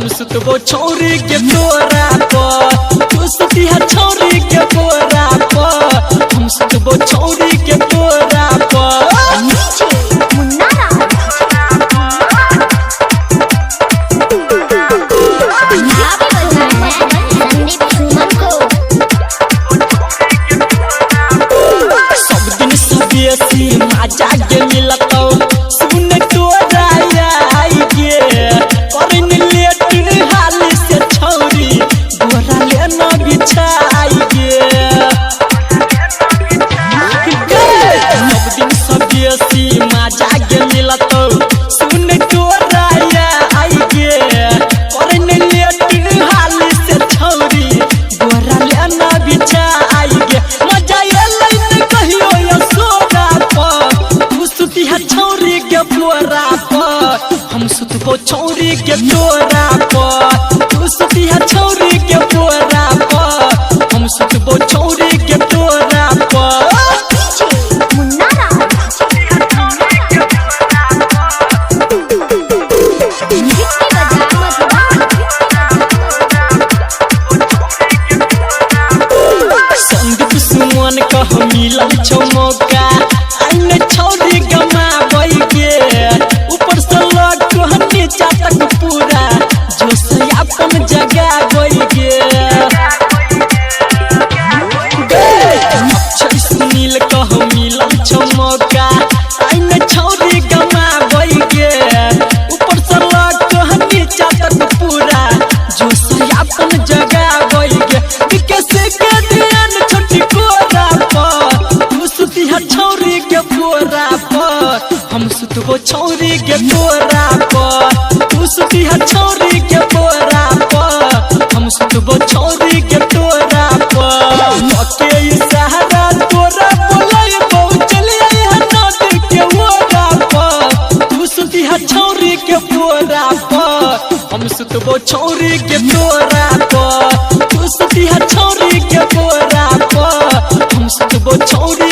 हम सुतबो छौरी के तोरा पर, तू सुतिहा छौरी के तोरा पर, हम सुतबो छौरी के तोरा पर। मजा के मिलतो सुन तोरा आई गे करन लेट हाली से छौरी गोरा ले न बिछाई गे सब दिन सब बेसी मजा के मिलतो सुन तोरा आई गे करन लेट हाली से छौरी गोरा ले न बिछाई गे। मजा एलै त कहियो यसोदा छौरी के तोरा पर, हम सुतबो छौरी के तोरा पर, तू सुतिहा छौरी के तोरा पर, हम सुतबो छौरी के तोरा पर। संदीप सुमन कह मिलल छौ मौका आइन छौरी गमाबै गे ऊपर से लग कहने चाटक पूरा जोश अपन जगाबै गे। अक्षय सुनील कह मिलल छौ मौका आइन छौरी गमाबै गे ऊपर से लग कहने चाटक पूरा जोश अपन जगाबै गे। कैसे के ध्यान छोटी कोरा पर, तू सुतिहा छौरी के तोरा पर, हम सुतबो छौरी के तोरा पर, तू सुतिहा छौरी के तोरा पर, हम सुतबो छौरी के तोरा पर। ओके सहारा तोरा बोलै पहुंचले नद के ओरा पर, तू सुतिहा छौरी के तोरा पर, हम सुतबो छौरी के तोरा पर, तू सुतिहा छौरी के तोरा पर, हम सुतबो छौरी